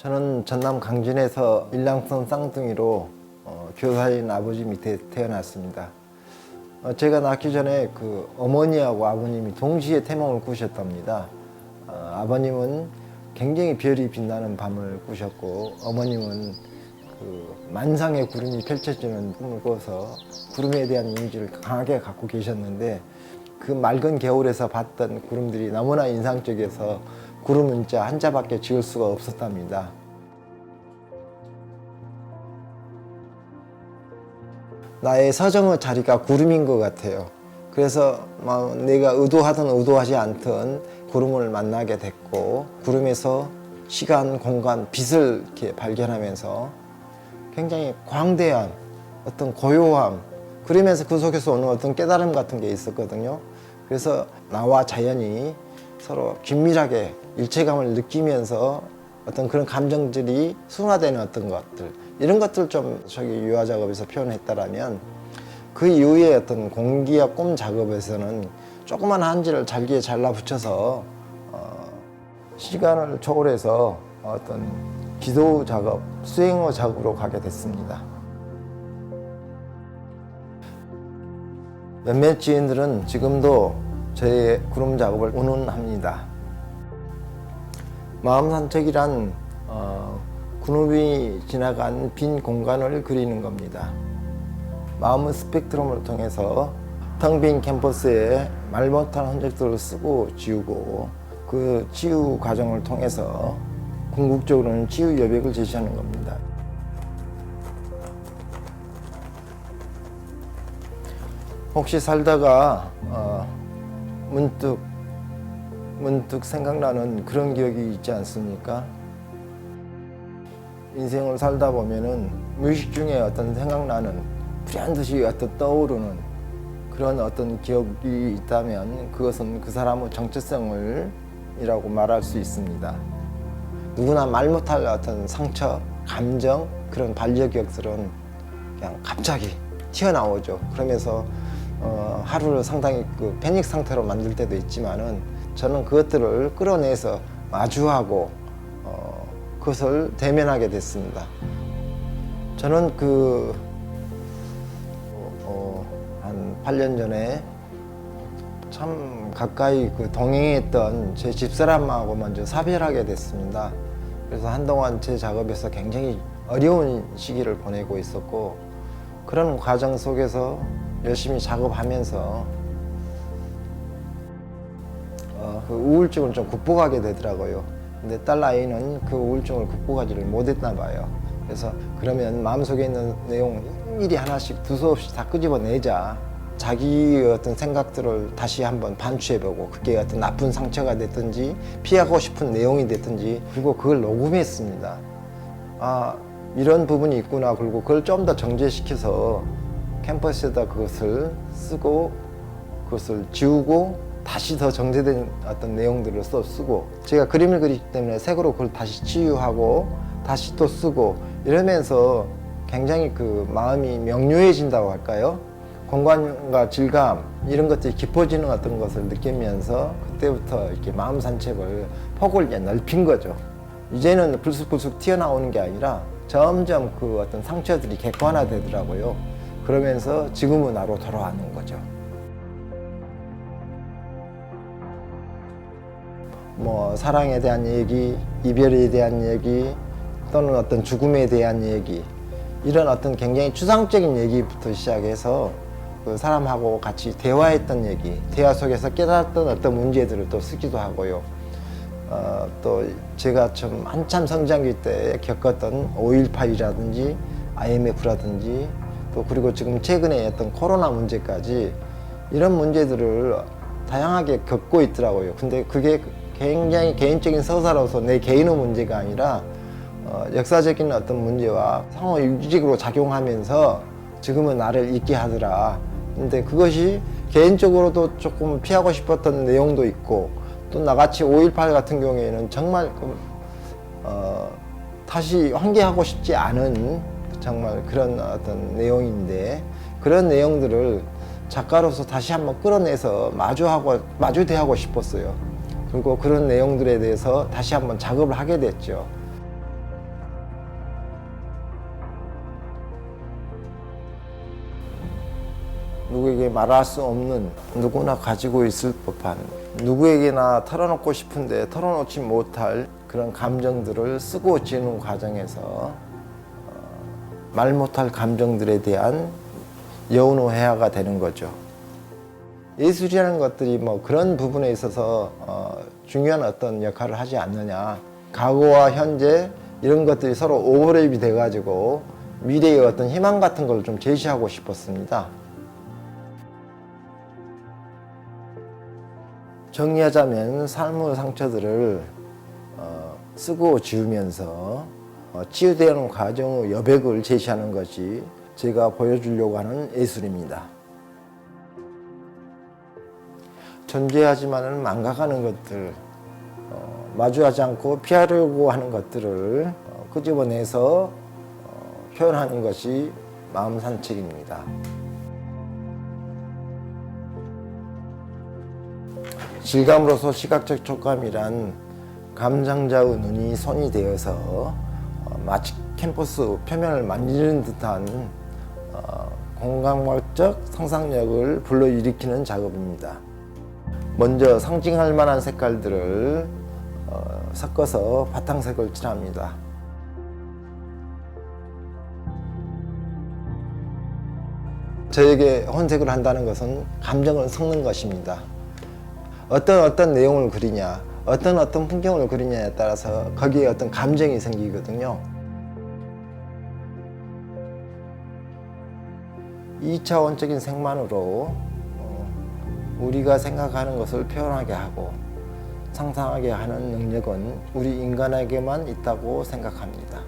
저는 전남 강진에서 일랑성 쌍둥이로 교사인 아버지 밑에 태어났습니다. 제가 낳기 전에 그 어머니하고 아버님이 동시에 태몽을 꾸셨답니다. 아버님은 굉장히 별이 빛나는 밤을 꾸셨고 어머님은 그 만상의 구름이 펼쳐지는 꿈을 꿔서 구름에 대한 이미지를 강하게 갖고 계셨는데 그 맑은 겨울에서 봤던 구름들이 너무나 인상적이어서 구름 문자 한자밖에 지을 수가 없었답니다. 나의 서정의 자리가 구름인 것 같아요. 그래서 내가 의도하든 의도하지 않든 구름을 만나게 됐고 구름에서 시간, 공간, 빛을 이렇게 발견하면서 굉장히 광대한 어떤 고요함, 그러면서 그 속에서 오는 어떤 깨달음 같은 게 있었거든요. 그래서 나와 자연이 서로 긴밀하게 일체감을 느끼면서 어떤 그런 감정들이 순화되는 어떤 것들, 이런 것들 좀 저기 유화 작업에서 표현했다라면 그 이후에 어떤 공기와 꿈 작업에서는 조그만 한지를 잘게 잘라 붙여서 시간을 초월해서 어떤 기도 작업, 수행어 작업으로 가게 됐습니다. 몇몇 지인들은 지금도 저의 구름 작업을 운운합니다. 마음 산책이란 구름이 지나간 빈 공간을 그리는 겁니다. 마음의 스펙트럼을 통해서 텅 빈 캠퍼스에 말 못한 흔적들을 쓰고 지우고 그 치유 과정을 통해서 궁극적으로는 치유 여백을 제시하는 겁니다. 혹시 살다가 문득 생각나는 그런 기억이 있지 않습니까? 인생을 살다 보면은 무의식 중에 어떤 생각나는 불현듯이 어떤 떠오르는 그런 어떤 기억이 있다면 그것은 그 사람의 정체성을 이라고 말할 수 있습니다. 누구나 말 못할 어떤 상처, 감정, 그런 반려기억들은 그냥 갑자기 튀어나오죠. 그러면서 하루를 상당히 그 패닉 상태로 만들 때도 있지만은 저는 그것들을 끌어내서 마주하고 그것을 대면하게 됐습니다. 저는 한 8년 전에 참 가까이 동행했던 제 집사람하고 먼저 사별하게 됐습니다. 그래서 한동안 제 작업에서 굉장히 어려운 시기를 보내고 있었고 그런 과정 속에서 열심히 작업하면서 그 우울증을 좀 극복하게 되더라고요. 근데 딸 아이는 그 우울증을 극복하지를 못했나 봐요. 그래서 그러면 마음속에 있는 내용 일일이 하나씩 두서없이 다 끄집어내자. 자기의 어떤 생각들을 다시 한번 반추해보고 그게 어떤 나쁜 상처가 됐든지 피하고 싶은 내용이 됐든지 그리고 그걸 녹음했습니다. 아, 이런 부분이 있구나. 그리고 그걸 좀 더 정제시켜서 캠퍼스에다 그것을 쓰고 그것을 지우고 다시 더 정제된 어떤 내용들을 쓰고 제가 그림을 그리기 때문에 색으로 그걸 다시 치유하고 다시 또 쓰고 이러면서 굉장히 그 마음이 명료해진다고 할까요? 공간과 질감 이런 것들이 깊어지는 어떤 것을 느끼면서 그때부터 이렇게 마음 산책을 폭을 넓힌 거죠. 이제는 불쑥불쑥 튀어나오는 게 아니라 점점 그 어떤 상처들이 객관화되더라고요. 그러면서 지금의 나로 돌아가는 거죠. 뭐 사랑에 대한 얘기, 이별에 대한 얘기, 또는 어떤 죽음에 대한 얘기, 이런 어떤 굉장히 추상적인 얘기부터 시작해서 그 사람하고 같이 대화했던 얘기, 대화 속에서 깨달았던 어떤 문제들을 또 쓰기도 하고요. 또 제가 좀 한참 성장기 때 겪었던 5.18이라든지 IMF라든지 또 그리고 지금 최근에 어떤 코로나 문제까지 이런 문제들을 다양하게 겪고 있더라고요. 근데 그게 굉장히 개인적인 서사로서 내 개인의 문제가 아니라 역사적인 어떤 문제와 상호유직으로 작용하면서 지금은 나를 있게 하더라. 근데 그것이 개인적으로도 조금 피하고 싶었던 내용도 있고 또 나같이 5.18 같은 경우에는 정말 다시 환기하고 싶지 않은 정말 그런 어떤 내용인데 그런 내용들을 작가로서 다시 한번 끌어내서 마주대하고 싶었어요. 그리고 그런 내용들에 대해서 다시 한번 작업을 하게 됐죠. 누구에게 말할 수 없는, 누구나 가지고 있을 법한, 누구에게나 털어놓고 싶은데 털어놓지 못할 그런 감정들을 쓰고 지는 과정에서 말 못할 감정들에 대한 여운회화가 되는 거죠. 예술이라는 것들이 뭐 그런 부분에 있어서 중요한 어떤 역할을 하지 않느냐. 과거와 현재 이런 것들이 서로 오버랩이 돼가지고 미래의 어떤 희망 같은 걸 좀 제시하고 싶었습니다. 정리하자면 삶의 상처들을 쓰고 지우면서 치유되는 과정의 여백을 제시하는 것이 제가 보여주려고 하는 예술입니다. 존재하지만은 망각하는 것들, 마주하지 않고 피하려고 하는 것들을 끄집어내서 표현하는 것이 마음 산책입니다. 질감으로서 시각적 촉감이란 감상자의 눈이 손이 되어서 마치 캔버스 표면을 만지는 듯한 공감각적 상상력을 불러일으키는 작업입니다. 먼저 상징할 만한 색깔들을 섞어서 바탕색을 칠합니다. 저에게 혼색을 한다는 것은 감정을 섞는 것입니다. 어떤 내용을 그리냐, 어떤 풍경을 그리냐에 따라서 거기에 어떤 감정이 생기거든요. 2차원적인 색만으로 우리가 생각하는 것을 표현하게 하고 상상하게 하는 능력은 우리 인간에게만 있다고 생각합니다.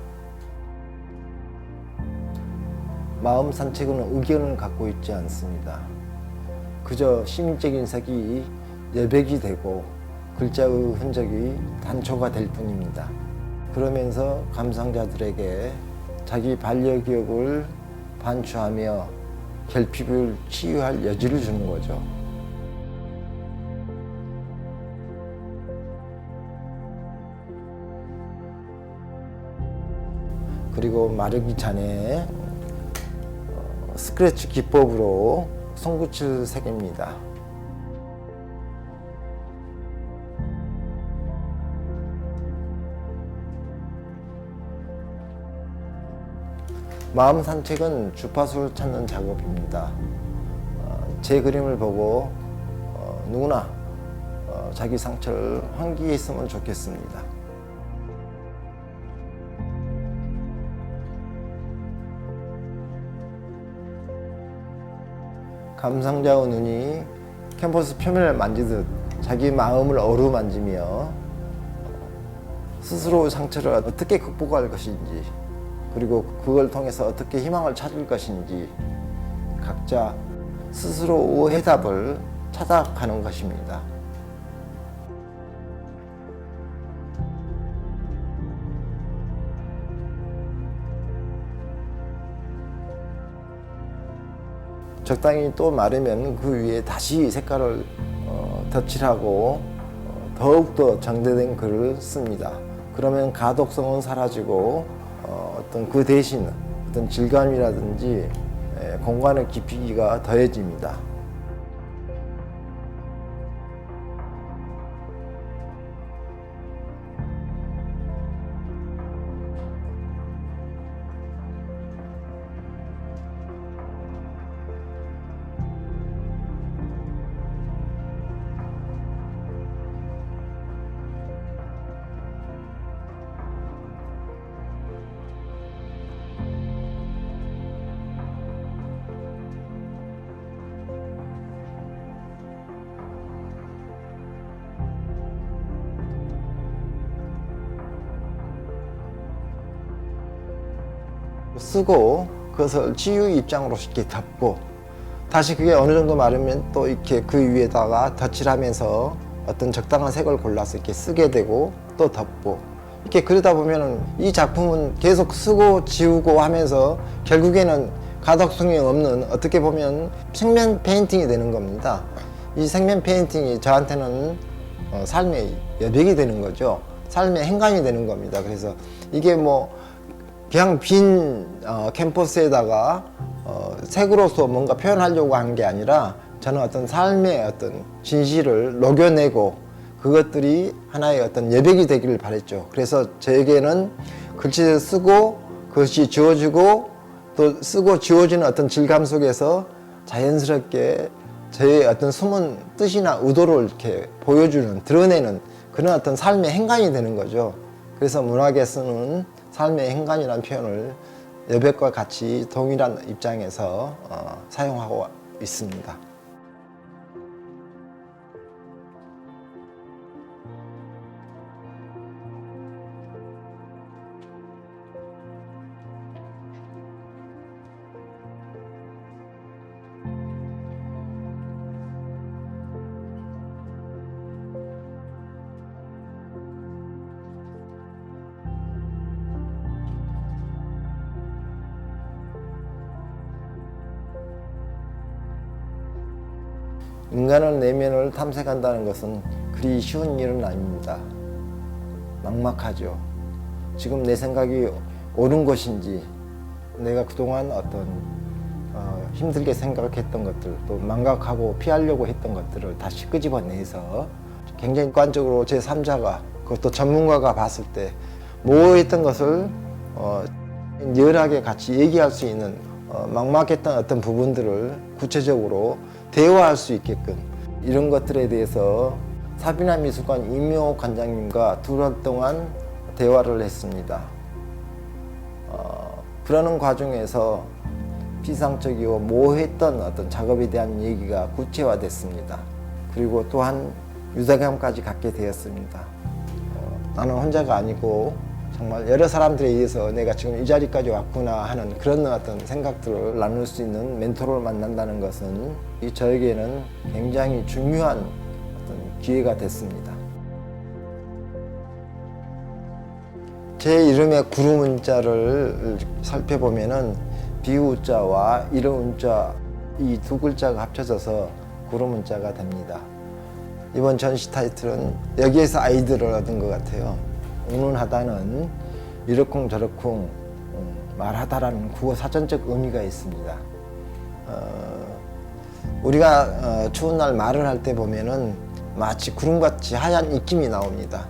마음 산책은 의견을 갖고 있지 않습니다. 그저 시민적인 색이 여백이 되고 글자의 흔적이 단초가 될 뿐입니다. 그러면서 감상자들에게 자기 반려기억을 반추하며 결핍을 치유할 여지를 주는 거죠. 그리고 마르기 전에 스크래치 기법으로 손붙일 색입니다. 마음 산책은 주파수를 찾는 작업입니다. 제 그림을 보고 누구나 자기 상처를 환기했으면 좋겠습니다. 감상자의 눈이 캔버스 표면을 만지듯 자기 마음을 어루만지며 스스로의 상처를 어떻게 극복할 것인지, 그리고 그걸 통해서 어떻게 희망을 찾을 것인지 각자 스스로의 해답을 찾아가는 것입니다. 적당히 또 마르면 그 위에 다시 색깔을 덧칠하고 더욱더 정제된 글을 씁니다. 그러면 가독성은 사라지고 어떤 그 대신 어떤 질감이라든지 공간의 깊이가 더해집니다. 쓰고 그것을 치유 입장으로 이렇게 덮고 다시 그게 어느 정도 마르면 또 이렇게 그 위에다가 덧칠하면서 어떤 적당한 색을 골라서 이렇게 쓰게 되고 또 덮고 이렇게 그러다 보면은 이 작품은 계속 쓰고 지우고 하면서 결국에는 가독성이 없는 어떻게 보면 색면 페인팅이 되는 겁니다. 이 색면 페인팅이 저한테는 삶의 여백이 되는 거죠. 삶의 행간이 되는 겁니다. 그래서 이게 뭐 그냥 빈 캔버스에다가 색으로서 뭔가 표현하려고 한 게 아니라 저는 어떤 삶의 어떤 진실을 녹여내고 그것들이 하나의 어떤 여백이 되기를 바랬죠. 그래서 저에게는 글씨를 쓰고 그것이 지워지고 또 쓰고 지워지는 어떤 질감 속에서 자연스럽게 저의 어떤 숨은 뜻이나 의도를 이렇게 보여주는, 드러내는 그런 어떤 삶의 행간이 되는 거죠. 그래서 문학에 쓰는 삶의 행간이라는 표현을 여백과 같이 동일한 입장에서 사용하고 있습니다. 인간의 내면을 탐색한다는 것은 그리 쉬운 일은 아닙니다. 막막하죠. 지금 내 생각이 옳은 것인지, 내가 그동안 어떤 힘들게 생각했던 것들, 또 망각하고 피하려고 했던 것들을 다시 끄집어내서 굉장히 객관적으로 제3자가, 그것도 전문가가 봤을 때 모호했던 것을 리얼하게 같이 얘기할 수 있는 막막했던 어떤 부분들을 구체적으로 대화할 수 있게끔 이런 것들에 대해서 사비나 미술관 임효 관장님과 2달 동안 대화를 했습니다. 그러는 과정에서 피상적이고 모호했던 어떤 작업에 대한 얘기가 구체화됐습니다. 그리고 또한 유대감까지 갖게 되었습니다. 나는 혼자가 아니고 정말 여러 사람들에 의해서 내가 지금 이 자리까지 왔구나 하는 그런 어떤 생각들을 나눌 수 있는 멘토를 만난다는 것은 저에게는 굉장히 중요한 어떤 기회가 됐습니다. 제 이름의 구름 문자를 살펴보면은 비우자와 이름자 이 2글자가 합쳐져서 구름 문자가 됩니다. 이번 전시 타이틀은 여기에서 아이디어를 얻은 것 같아요. 운운하다는 이러쿵 저러쿵 말하다라는 국어 사전적 의미가 있습니다. 우리가 추운 날 말을 할 때 보면은 마치 구름같이 하얀 입김이 나옵니다.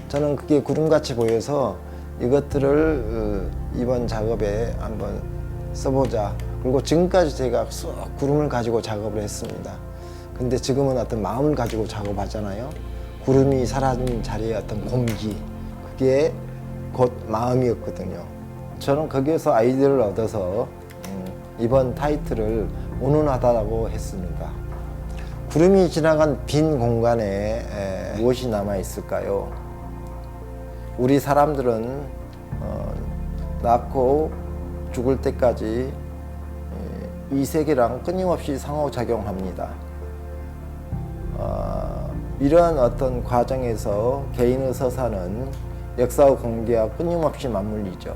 저는 그게 구름같이 보여서 이것들을 이번 작업에 한번 써보자. 그리고 지금까지 제가 쑥 구름을 가지고 작업을 했습니다. 근데 지금은 어떤 마음을 가지고 작업하잖아요. 구름이 사라진 자리에 어떤 공기, 그게 곧 마음이었거든요. 저는 거기에서 아이디어를 얻어서 이번 타이틀을 운운하다라고 했습니다. 구름이 지나간 빈 공간에 무엇이 남아 있을까요? 우리 사람들은 낳고 죽을 때까지 이 세계랑 끊임없이 상호작용합니다. 이러한 어떤 과정에서 개인의 서사는 역사의 공개와 끊임없이 맞물리죠.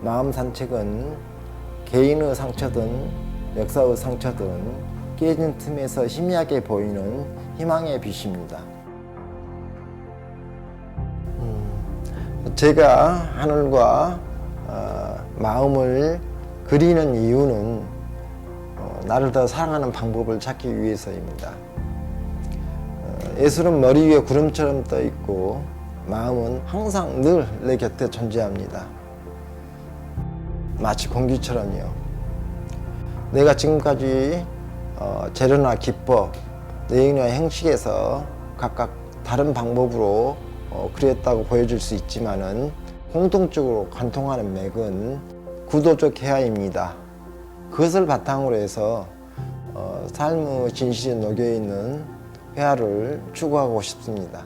마음 산책은 개인의 상처든 역사의 상처든 깨진 틈에서 희미하게 보이는 희망의 빛입니다. 제가 하늘과 마음을 그리는 이유는 나를 더 사랑하는 방법을 찾기 위해서입니다. 예술은 머리 위에 구름처럼 떠 있고 마음은 항상 늘 내 곁에 존재합니다. 마치 공기처럼요. 내가 지금까지 재료나 기법, 내용이나 형식에서 각각 다른 방법으로 그렸다고 보여줄 수 있지만은 공통적으로 관통하는 맥은 구도적 해야입니다. 그것을 바탕으로 해서 삶의 진실이 녹여있는 회화를 추구하고 싶습니다.